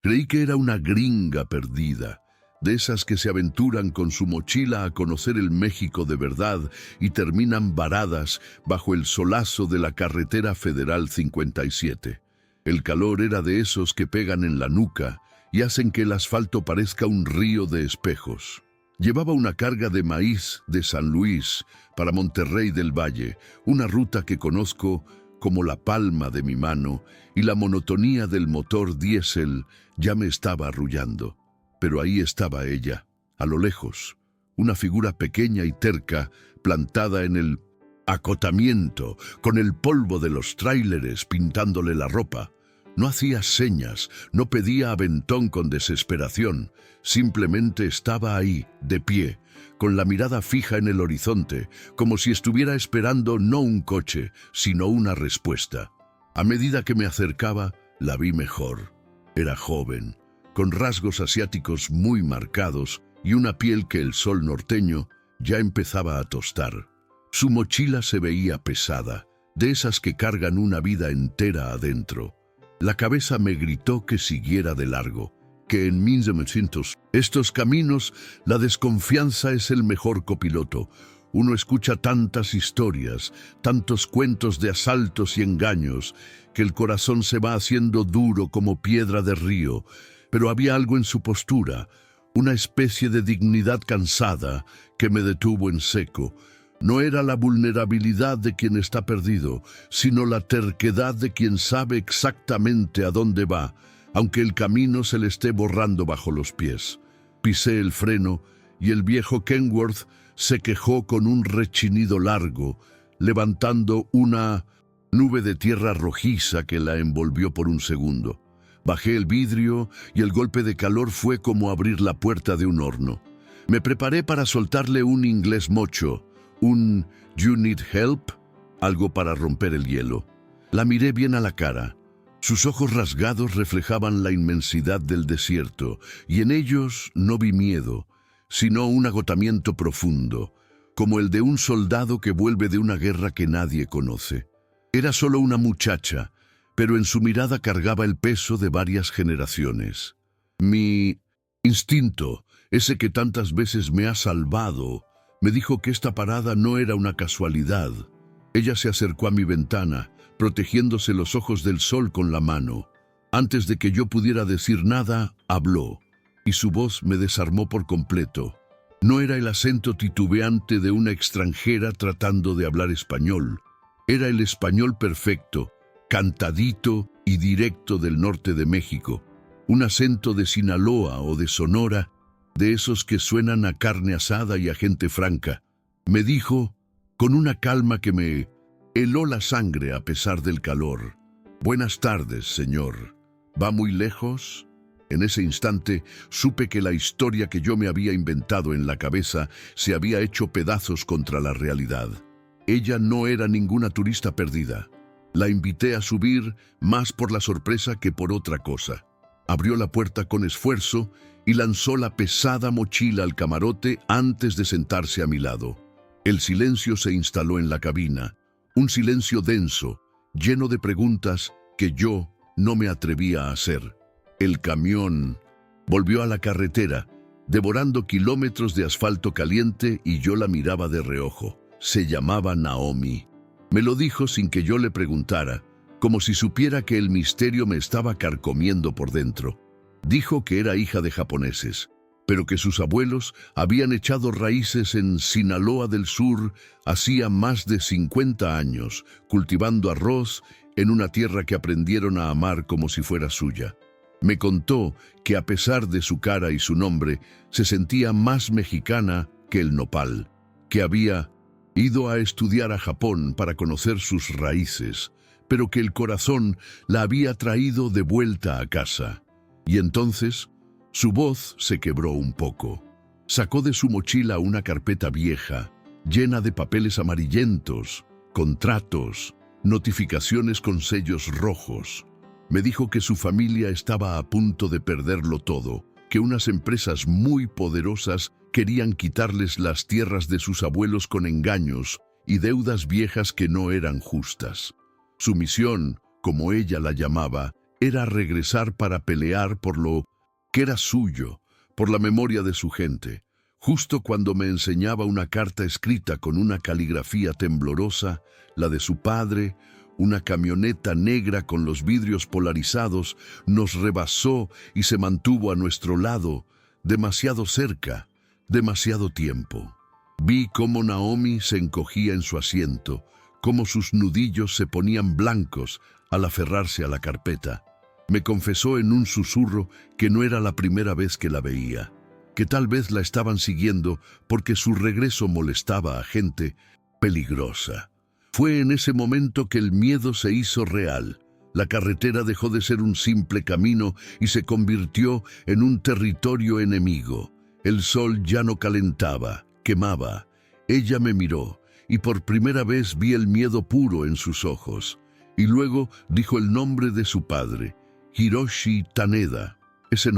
Creí que era una gringa perdida, de esas que se aventuran con su mochila a conocer el México de verdad y terminan varadas bajo el solazo de la carretera Federal 57. El calor era de esos que pegan en la nuca y hacen que el asfalto parezca un río de espejos. Llevaba una carga de maíz de San Luis para Monterrey del Valle, una ruta que conozco como la palma de mi mano, y la monotonía del motor diésel ya me estaba arrullando. Pero ahí estaba ella, a lo lejos, una figura pequeña y terca, plantada en el acotamiento, con el polvo de los tráileres pintándole la ropa. No hacía señas, no pedía aventón con desesperación, simplemente estaba ahí, de pie, con la mirada fija en el horizonte, como si estuviera esperando no un coche, sino una respuesta. A medida que me acercaba, la vi mejor. Era joven, con rasgos asiáticos muy marcados y una piel que el sol norteño ya empezaba a tostar. Su mochila se veía pesada, de esas que cargan una vida entera adentro. La cabeza me gritó que siguiera de largo, que en 1900 estos caminos la desconfianza es el mejor copiloto. Uno escucha tantas historias, tantos cuentos de asaltos y engaños, que el corazón se va haciendo duro como piedra de río, pero había algo en su postura, una especie de dignidad cansada que me detuvo en seco. No era la vulnerabilidad de quien está perdido, sino la terquedad de quien sabe exactamente a dónde va, aunque el camino se le esté borrando bajo los pies. Pisé el freno y el viejo Kenworth se quejó con un rechinido largo, levantando una nube de tierra rojiza que la envolvió por un segundo. Bajé el vidrio y el golpe de calor fue como abrir la puerta de un horno. Me preparé para soltarle un inglés mocho, un "You need help", algo para romper el hielo. La miré bien a la cara. Sus ojos rasgados reflejaban la inmensidad del desierto, y en ellos no vi miedo, sino un agotamiento profundo, como el de un soldado que vuelve de una guerra que nadie conoce. Era solo una muchacha, pero en su mirada cargaba el peso de varias generaciones. Mi instinto, ese que tantas veces me ha salvado, me dijo que esta parada no era una casualidad. Ella se acercó a mi ventana, protegiéndose los ojos del sol con la mano. Antes de que yo pudiera decir nada, habló, y su voz me desarmó por completo. No era el acento titubeante de una extranjera tratando de hablar español. Era el español perfecto, cantadito y directo del norte de México. Un acento de Sinaloa o de Sonora, de esos que suenan a carne asada y a gente franca. Me dijo, con una calma que me heló la sangre a pesar del calor: «Buenas tardes, señor. ¿Va muy lejos?». En ese instante supe que la historia que yo me había inventado en la cabeza se había hecho pedazos contra la realidad. Ella no era ninguna turista perdida. La invité a subir más por la sorpresa que por otra cosa. Abrió la puerta con esfuerzo y lanzó la pesada mochila al camarote antes de sentarse a mi lado. El silencio se instaló en la cabina, un silencio denso, lleno de preguntas que yo no me atrevía a hacer. El camión volvió a la carretera, devorando kilómetros de asfalto caliente, y yo la miraba de reojo. Se llamaba Naomi. Me lo dijo sin que yo le preguntara, como si supiera que el misterio me estaba carcomiendo por dentro. Dijo que era hija de japoneses, pero que sus abuelos habían echado raíces en Sinaloa del Sur hacía más de 50 años, cultivando arroz en una tierra que aprendieron a amar como si fuera suya. Me contó que a pesar de su cara y su nombre, se sentía más mexicana que el nopal, que había ido a estudiar a Japón para conocer sus raíces, pero que el corazón la había traído de vuelta a casa. Y entonces su voz se quebró un poco. Sacó de su mochila una carpeta vieja, llena de papeles amarillentos, contratos, notificaciones con sellos rojos. Me dijo que su familia estaba a punto de perderlo todo, que unas empresas muy poderosas querían quitarles las tierras de sus abuelos con engaños y deudas viejas que no eran justas. Su misión, como ella la llamaba, era regresar para pelear por lo que era suyo, por la memoria de su gente. Justo cuando me enseñaba una carta escrita con una caligrafía temblorosa, la de su padre, una camioneta negra con los vidrios polarizados nos rebasó y se mantuvo a nuestro lado, demasiado cerca, demasiado tiempo. Vi cómo Naomi se encogía en su asiento, cómo sus nudillos se ponían blancos al aferrarse a la carpeta. Me confesó en un susurro que no era la primera vez que la veía, que tal vez la estaban siguiendo porque su regreso molestaba a gente peligrosa. Fue en ese momento que el miedo se hizo real. La carretera dejó de ser un simple camino y se convirtió en un territorio enemigo. El sol ya no calentaba, quemaba. Ella me miró y por primera vez vi el miedo puro en sus ojos. Y luego dijo el nombre de su padre, Hiroshi Taneda. Ese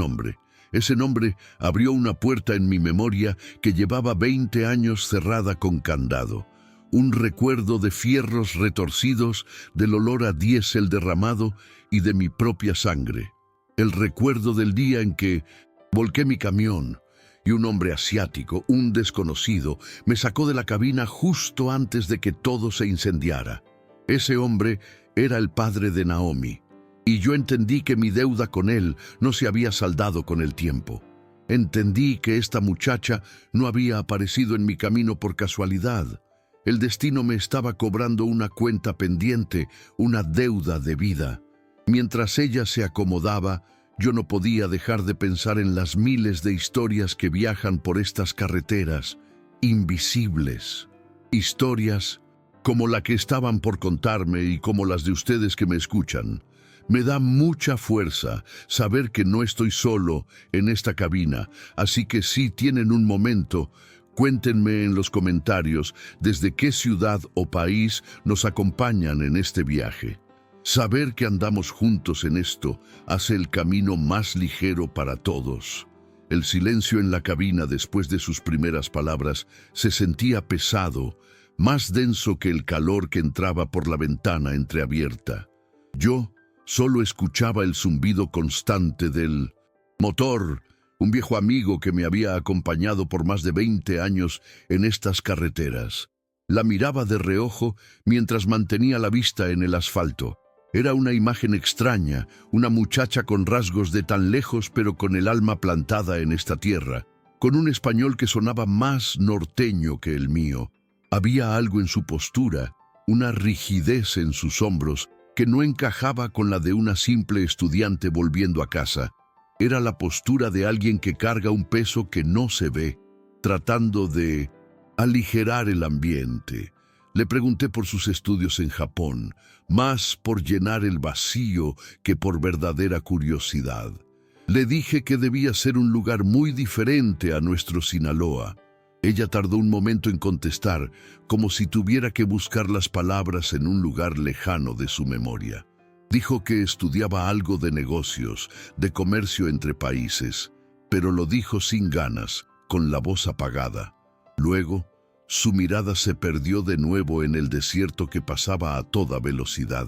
nombre abrió una puerta en mi memoria que llevaba 20 años cerrada con candado. Un recuerdo de fierros retorcidos, del olor a diésel derramado y de mi propia sangre. El recuerdo del día en que volqué mi camión y un hombre asiático, un desconocido, me sacó de la cabina justo antes de que todo se incendiara. Ese hombre era el padre de Naomi, y yo entendí que mi deuda con él no se había saldado con el tiempo. Entendí que esta muchacha no había aparecido en mi camino por casualidad. El destino me estaba cobrando una cuenta pendiente, una deuda de vida. Mientras ella se acomodaba, yo no podía dejar de pensar en las miles de historias que viajan por estas carreteras, invisibles. Historias como la que estaban por contarme y como las de ustedes que me escuchan. Me da mucha fuerza saber que no estoy solo en esta cabina, así que si tienen un momento, cuéntenme en los comentarios desde qué ciudad o país nos acompañan en este viaje. Saber que andamos juntos en esto hace el camino más ligero para todos. El silencio en la cabina después de sus primeras palabras se sentía pesado, más denso que el calor que entraba por la ventana entreabierta. Yo solo escuchaba el zumbido constante del motor, un viejo amigo que me había acompañado por más de 20 años en estas carreteras. La miraba de reojo mientras mantenía la vista en el asfalto. Era una imagen extraña, una muchacha con rasgos de tan lejos pero con el alma plantada en esta tierra, con un español que sonaba más norteño que el mío. Había algo en su postura, una rigidez en sus hombros que no encajaba con la de una simple estudiante volviendo a casa. Era la postura de alguien que carga un peso que no se ve, tratando de aligerar el ambiente. Le pregunté por sus estudios en Japón, más por llenar el vacío que por verdadera curiosidad. Le dije que debía ser un lugar muy diferente a nuestro Sinaloa. Ella tardó un momento en contestar, como si tuviera que buscar las palabras en un lugar lejano de su memoria. Dijo que estudiaba algo de negocios, de comercio entre países, pero lo dijo sin ganas, con la voz apagada. Luego, su mirada se perdió de nuevo en el desierto que pasaba a toda velocidad,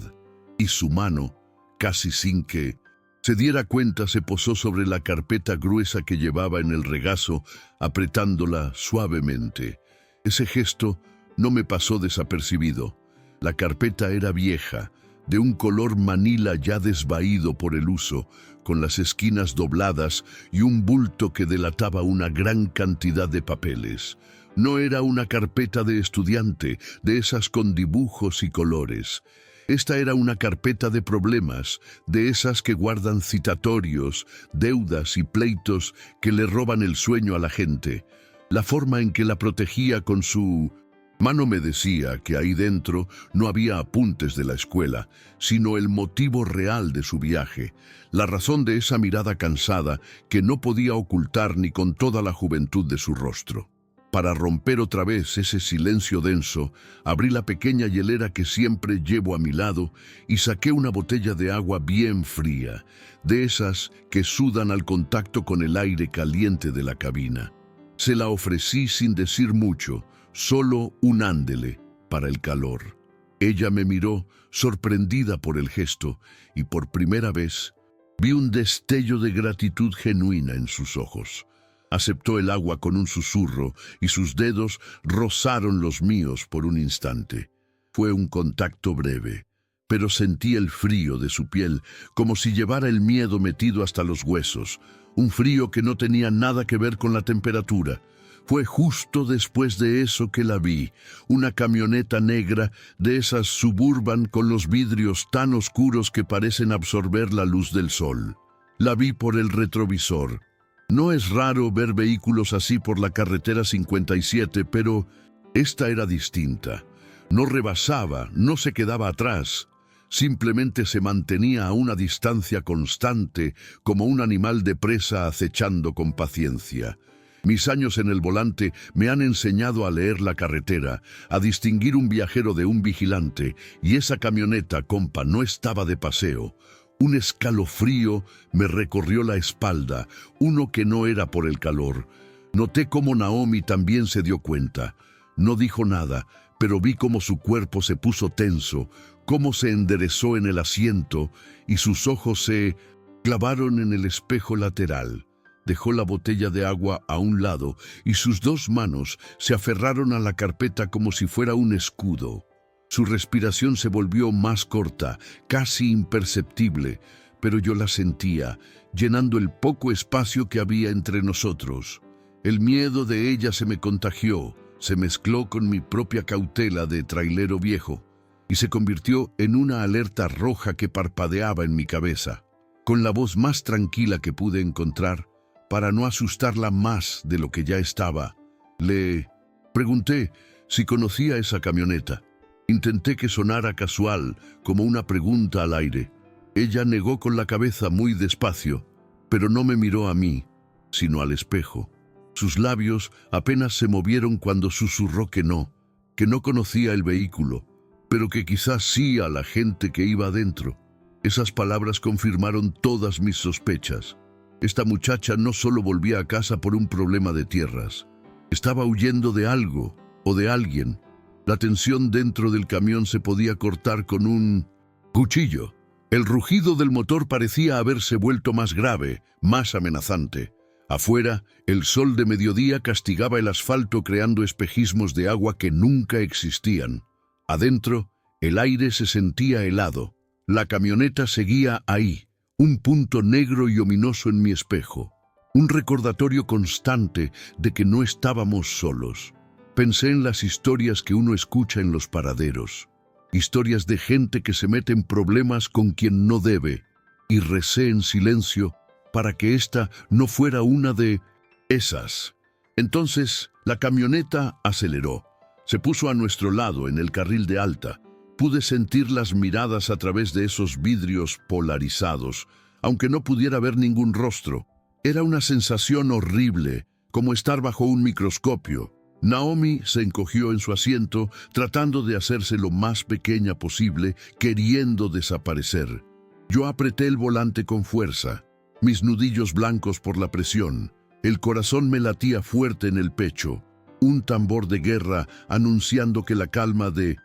y su mano, casi sin que se diera cuenta, se posó sobre la carpeta gruesa que llevaba en el regazo, apretándola suavemente. Ese gesto no me pasó desapercibido. La carpeta era vieja, de un color manila ya desvaído por el uso, con las esquinas dobladas y un bulto que delataba una gran cantidad de papeles. No era una carpeta de estudiante, de esas con dibujos y colores. Esta era una carpeta de problemas, de esas que guardan citatorios, deudas y pleitos que le roban el sueño a la gente. La forma en que la protegía con su mano me decía que ahí dentro no había apuntes de la escuela, sino el motivo real de su viaje, la razón de esa mirada cansada que no podía ocultar ni con toda la juventud de su rostro. Para romper otra vez ese silencio denso, abrí la pequeña hielera que siempre llevo a mi lado y saqué una botella de agua bien fría, de esas que sudan al contacto con el aire caliente de la cabina. Se la ofrecí sin decir mucho, solo un ándele para el calor. Ella me miró, sorprendida por el gesto, y por primera vez vi un destello de gratitud genuina en sus ojos. Aceptó el agua con un susurro y sus dedos rozaron los míos por un instante. Fue un contacto breve, pero sentí el frío de su piel como si llevara el miedo metido hasta los huesos, un frío que no tenía nada que ver con la temperatura. Fue justo después de eso que la vi, una camioneta negra de esas Suburban con los vidrios tan oscuros que parecen absorber la luz del sol. La vi por el retrovisor. No es raro ver vehículos así por la carretera 57, pero esta era distinta. No rebasaba, no se quedaba atrás. Simplemente se mantenía a una distancia constante, como un animal de presa acechando con paciencia. Mis años en el volante me han enseñado a leer la carretera, a distinguir un viajero de un vigilante, y esa camioneta, compa, no estaba de paseo. Un escalofrío me recorrió la espalda, uno que no era por el calor. Noté cómo Naomi también se dio cuenta. No dijo nada, pero vi cómo su cuerpo se puso tenso, cómo se enderezó en el asiento y sus ojos se clavaron en el espejo lateral. Dejó la botella de agua a un lado y sus dos manos se aferraron a la carpeta como si fuera un escudo. Su respiración se volvió más corta, casi imperceptible, pero yo la sentía, llenando el poco espacio que había entre nosotros. El miedo de ella se me contagió, se mezcló con mi propia cautela de trailero viejo y se convirtió en una alerta roja que parpadeaba en mi cabeza. Con la voz más tranquila que pude encontrar, para no asustarla más de lo que ya estaba, le pregunté si conocía esa camioneta. Intenté que sonara casual, como una pregunta al aire. Ella negó con la cabeza muy despacio, pero no me miró a mí, sino al espejo. Sus labios apenas se movieron cuando susurró que no conocía el vehículo, pero que quizás sí a la gente que iba adentro. Esas palabras confirmaron todas mis sospechas. Esta muchacha no solo volvía a casa por un problema de tierras. Estaba huyendo de algo o de alguien. La tensión dentro del camión se podía cortar con un cuchillo. El rugido del motor parecía haberse vuelto más grave, más amenazante. Afuera, el sol de mediodía castigaba el asfalto creando espejismos de agua que nunca existían. Adentro, el aire se sentía helado. La camioneta seguía ahí, un punto negro y ominoso en mi espejo, un recordatorio constante de que no estábamos solos. Pensé en las historias que uno escucha en los paraderos, historias de gente que se mete en problemas con quien no debe, y recé en silencio para que esta no fuera una de esas. Entonces, la camioneta aceleró. Se puso a nuestro lado en el carril de alta. Pude sentir las miradas a través de esos vidrios polarizados, aunque no pudiera ver ningún rostro. Era una sensación horrible, como estar bajo un microscopio. Naomi se encogió en su asiento, tratando de hacerse lo más pequeña posible, queriendo desaparecer. Yo apreté el volante con fuerza, mis nudillos blancos por la presión. El corazón me latía fuerte en el pecho, un tambor de guerra anunciando que la calma de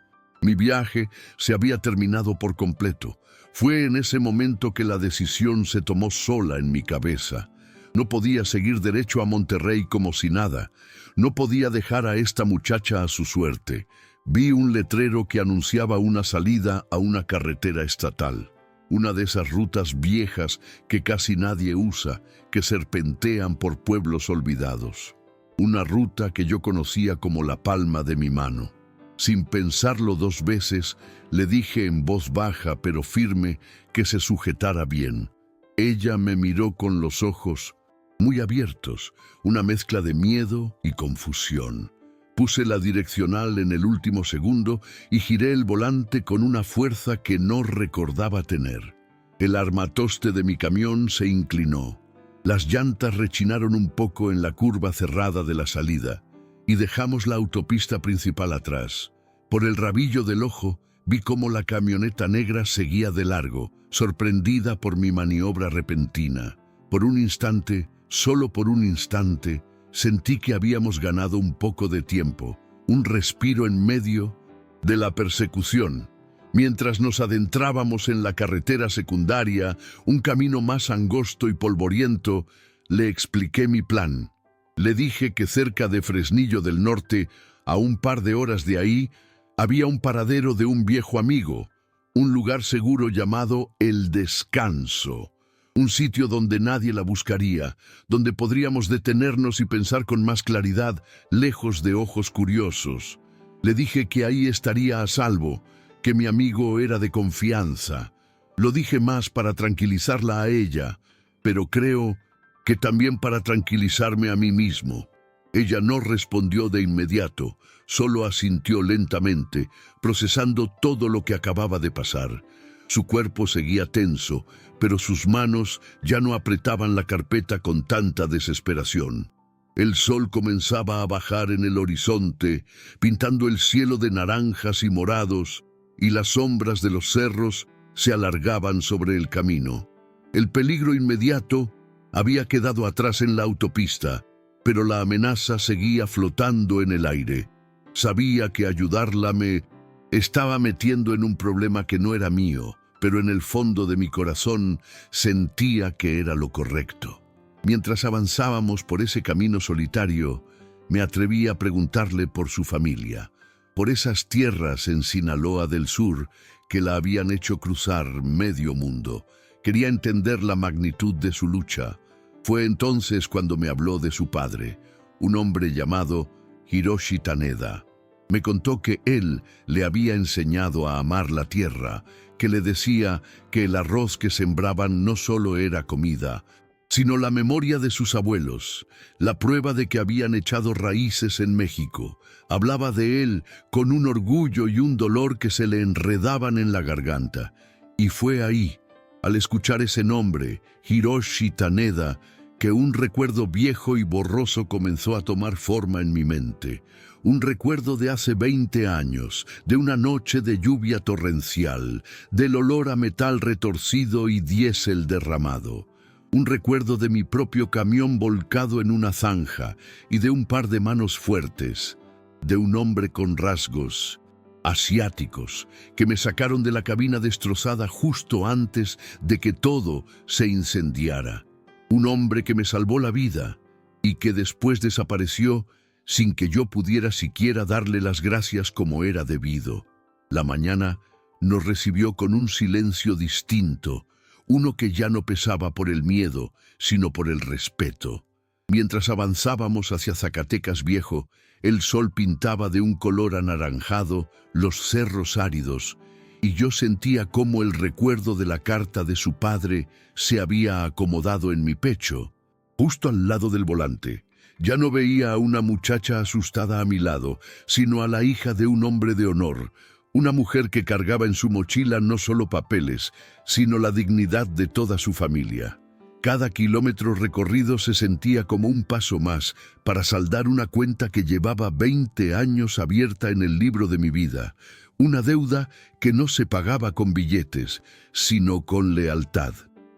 mi viaje se había terminado por completo. Fue en ese momento que la decisión se tomó sola en mi cabeza. No podía seguir derecho a Monterrey como si nada. No podía dejar a esta muchacha a su suerte. Vi un letrero que anunciaba una salida a una carretera estatal. Una de esas rutas viejas que casi nadie usa, que serpentean por pueblos olvidados. Una ruta que yo conocía como la palma de mi mano. Sin pensarlo dos veces, le dije en voz baja pero firme que se sujetara bien. Ella me miró con los ojos muy abiertos, una mezcla de miedo y confusión. Puse la direccional en el último segundo y giré el volante con una fuerza que no recordaba tener. El armatoste de mi camión se inclinó. Las llantas rechinaron un poco en la curva cerrada de la salida y dejamos la autopista principal atrás. Por el rabillo del ojo vi cómo la camioneta negra seguía de largo, sorprendida por mi maniobra repentina. Por un instante, solo por un instante, sentí que habíamos ganado un poco de tiempo, un respiro en medio de la persecución. Mientras nos adentrábamos en la carretera secundaria, un camino más angosto y polvoriento, le expliqué mi plan. Le dije que cerca de Fresnillo del Norte, a un par de horas de ahí, había un paradero de un viejo amigo, un lugar seguro llamado El Descanso, un sitio donde nadie la buscaría, donde podríamos detenernos y pensar con más claridad, lejos de ojos curiosos. Le dije que ahí estaría a salvo, que mi amigo era de confianza. Lo dije más para tranquilizarla a ella, pero creo que también para tranquilizarme a mí mismo. Ella no respondió de inmediato, solo asintió lentamente, procesando todo lo que acababa de pasar. Su cuerpo seguía tenso, pero sus manos ya no apretaban la carpeta con tanta desesperación. El sol comenzaba a bajar en el horizonte, pintando el cielo de naranjas y morados, y las sombras de los cerros se alargaban sobre el camino. El peligro inmediato había quedado atrás en la autopista, pero la amenaza seguía flotando en el aire. Sabía que ayudarla me estaba metiendo en un problema que no era mío, pero en el fondo de mi corazón sentía que era lo correcto. Mientras avanzábamos por ese camino solitario, me atreví a preguntarle por su familia, por esas tierras en Sinaloa del Sur que la habían hecho cruzar medio mundo. Quería entender la magnitud de su lucha. Fue entonces cuando me habló de su padre, un hombre llamado Hiroshi Taneda. Me contó que él le había enseñado a amar la tierra, que le decía que el arroz que sembraban no solo era comida, sino la memoria de sus abuelos, la prueba de que habían echado raíces en México. Hablaba de él con un orgullo y un dolor que se le enredaban en la garganta. Y fue ahí, al escuchar ese nombre, Hiroshi Taneda, que un recuerdo viejo y borroso comenzó a tomar forma en mi mente. Un recuerdo de hace 20 años, de una noche de lluvia torrencial, del olor a metal retorcido y diésel derramado. Un recuerdo de mi propio camión volcado en una zanja y de un par de manos fuertes, de un hombre con rasgos asiáticos que me sacaron de la cabina destrozada justo antes de que todo se incendiara. Un hombre que me salvó la vida y que después desapareció sin que yo pudiera siquiera darle las gracias como era debido. La mañana nos recibió con un silencio distinto, uno que ya no pesaba por el miedo, sino por el respeto. Mientras avanzábamos hacia Zacatecas Viejo, el sol pintaba de un color anaranjado los cerros áridos, y yo sentía cómo el recuerdo de la carta de su padre se había acomodado en mi pecho, justo al lado del volante. Ya no veía a una muchacha asustada a mi lado, sino a la hija de un hombre de honor, una mujer que cargaba en su mochila no solo papeles, sino la dignidad de toda su familia. Cada kilómetro recorrido se sentía como un paso más para saldar una cuenta que llevaba 20 años abierta en el libro de mi vida, una deuda que no se pagaba con billetes, sino con lealtad.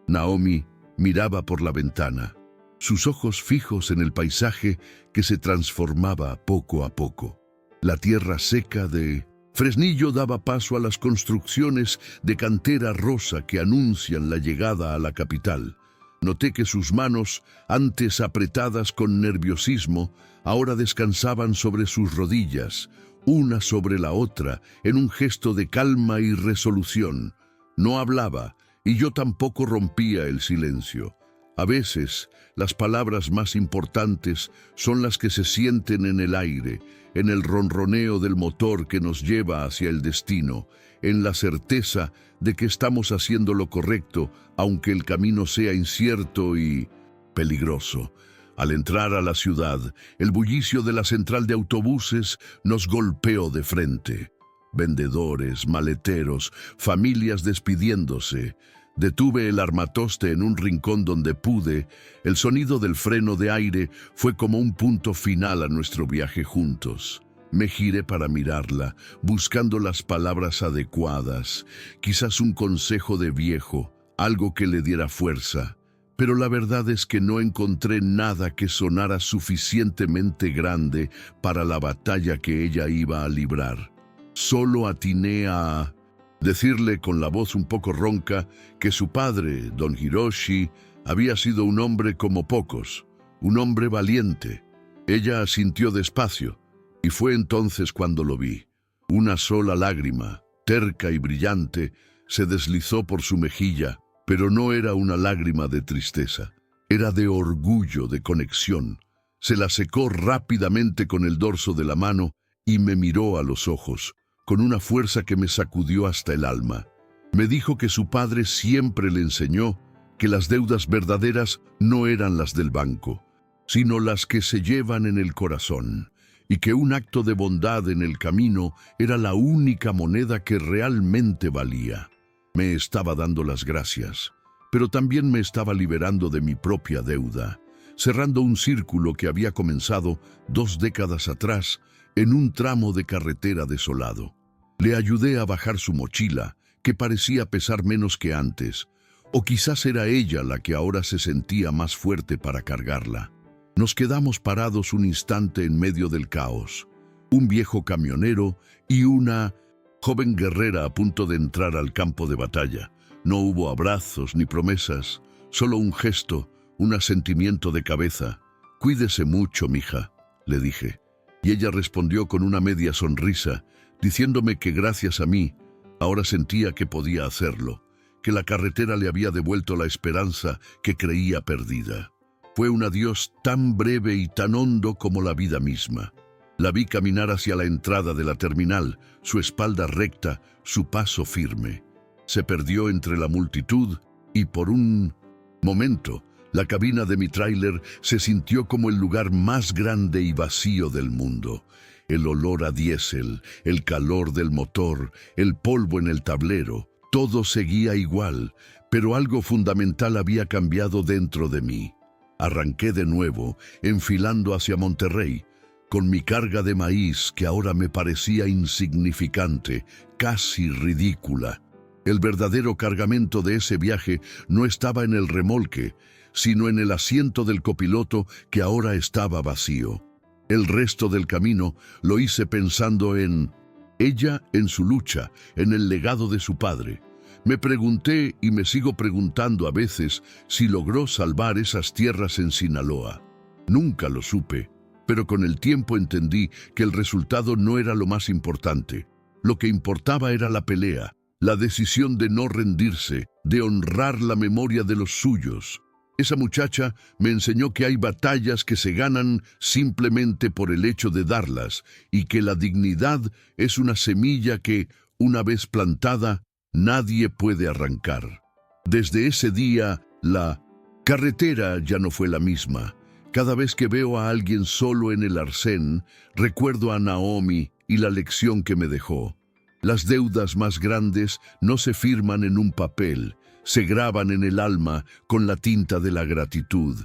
Naomi miraba por la ventana, sus ojos fijos en el paisaje que se transformaba poco a poco. La tierra seca de Fresnillo daba paso a las construcciones de cantera rosa que anuncian la llegada a la capital. Noté que sus manos, antes apretadas con nerviosismo, ahora descansaban sobre sus rodillas, una sobre la otra, en un gesto de calma y resolución. No hablaba, y yo tampoco rompía el silencio. A veces, las palabras más importantes son las que se sienten en el aire, en el ronroneo del motor que nos lleva hacia el destino, en la certeza de que estamos haciendo lo correcto, aunque el camino sea incierto y peligroso. Al entrar a la ciudad, el bullicio de la central de autobuses nos golpeó de frente. Vendedores, maleteros, familias despidiéndose. Detuve el armatoste en un rincón donde pude. El sonido del freno de aire fue como un punto final a nuestro viaje juntos. Me giré para mirarla, buscando las palabras adecuadas, quizás un consejo de viejo, algo que le diera fuerza. Pero la verdad es que no encontré nada que sonara suficientemente grande para la batalla que ella iba a librar. Solo atiné a decirle con la voz un poco ronca que su padre, don Hiroshi, había sido un hombre como pocos, un hombre valiente. Ella asintió despacio, y fue entonces cuando lo vi. Una sola lágrima, terca y brillante, se deslizó por su mejilla, pero no era una lágrima de tristeza, era de orgullo, de conexión. Se la secó rápidamente con el dorso de la mano y me miró a los ojos, con una fuerza que me sacudió hasta el alma. Me dijo que su padre siempre le enseñó que las deudas verdaderas no eran las del banco, sino las que se llevan en el corazón, y que un acto de bondad en el camino era la única moneda que realmente valía. Me estaba dando las gracias, pero también me estaba liberando de mi propia deuda, cerrando un círculo que había comenzado 2 décadas atrás en un tramo de carretera desolado. Le ayudé a bajar su mochila, que parecía pesar menos que antes, o quizás era ella la que ahora se sentía más fuerte para cargarla. Nos quedamos parados un instante en medio del caos, un viejo camionero y una joven guerrera a punto de entrar al campo de batalla. No hubo abrazos ni promesas, solo un gesto, un asentimiento de cabeza. «Cuídese mucho, mija», le dije, y ella respondió con una media sonrisa, diciéndome que gracias a mí, ahora sentía que podía hacerlo, que la carretera le había devuelto la esperanza que creía perdida. Fue un adiós tan breve y tan hondo como la vida misma. La vi caminar hacia la entrada de la terminal, su espalda recta, su paso firme. Se perdió entre la multitud y por un momento la cabina de mi tráiler se sintió como el lugar más grande y vacío del mundo. El olor a diésel, el calor del motor, el polvo en el tablero, todo seguía igual, pero algo fundamental había cambiado dentro de mí. Arranqué de nuevo, enfilando hacia Monterrey, con mi carga de maíz que ahora me parecía insignificante, casi ridícula. El verdadero cargamento de ese viaje no estaba en el remolque, sino en el asiento del copiloto que ahora estaba vacío. El resto del camino lo hice pensando en ella, en su lucha, en el legado de su padre. Me pregunté y me sigo preguntando a veces si logró salvar esas tierras en Sinaloa. Nunca lo supe, pero con el tiempo entendí que el resultado no era lo más importante. Lo que importaba era la pelea, la decisión de no rendirse, de honrar la memoria de los suyos. Esa muchacha me enseñó que hay batallas que se ganan simplemente por el hecho de darlas y que la dignidad es una semilla que, una vez plantada, nadie puede arrancar. Desde ese día, la carretera ya no fue la misma. Cada vez que veo a alguien solo en el arcén, recuerdo a Naomi y la lección que me dejó. Las deudas más grandes no se firman en un papel, se graban en el alma con la tinta de la gratitud.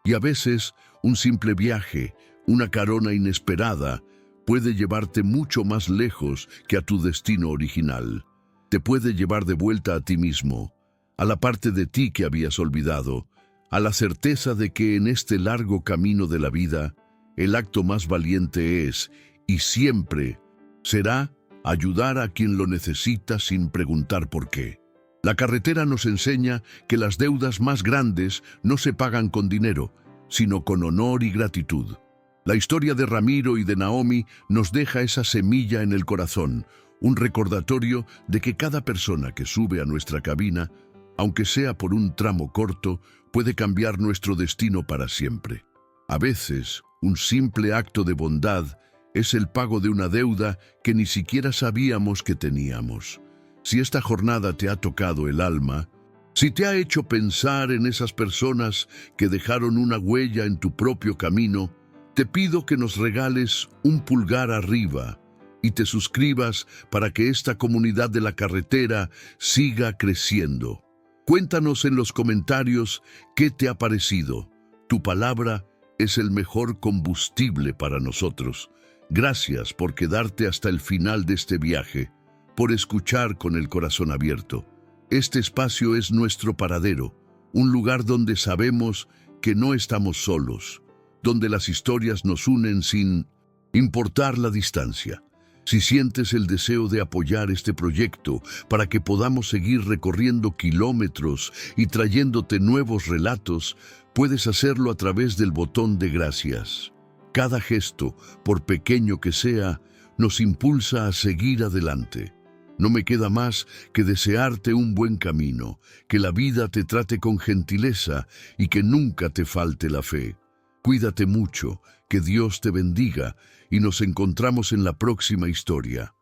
Y a veces, un simple viaje, una carona inesperada, puede llevarte mucho más lejos que a tu destino original. Te puede llevar de vuelta a ti mismo, a la parte de ti que habías olvidado, a la certeza de que en este largo camino de la vida, el acto más valiente es, y siempre será, ayudar a quien lo necesita sin preguntar por qué. La carretera nos enseña que las deudas más grandes no se pagan con dinero, sino con honor y gratitud. La historia de Ramiro y de Naomi nos deja esa semilla en el corazón, un recordatorio de que cada persona que sube a nuestra cabina, aunque sea por un tramo corto, puede cambiar nuestro destino para siempre. A veces, un simple acto de bondad es el pago de una deuda que ni siquiera sabíamos que teníamos. Si esta jornada te ha tocado el alma, si te ha hecho pensar en esas personas que dejaron una huella en tu propio camino, te pido que nos regales un pulgar arriba y te suscribas para que esta comunidad de la carretera siga creciendo. Cuéntanos en los comentarios qué te ha parecido. Tu palabra es el mejor combustible para nosotros. Gracias por quedarte hasta el final de este viaje, por escuchar con el corazón abierto. Este espacio es nuestro paradero, un lugar donde sabemos que no estamos solos, donde las historias nos unen sin importar la distancia. Si sientes el deseo de apoyar este proyecto para que podamos seguir recorriendo kilómetros y trayéndote nuevos relatos, puedes hacerlo a través del botón de gracias. Cada gesto, por pequeño que sea, nos impulsa a seguir adelante. No me queda más que desearte un buen camino, que la vida te trate con gentileza y que nunca te falte la fe. Cuídate mucho, que Dios te bendiga y nos encontramos en la próxima historia.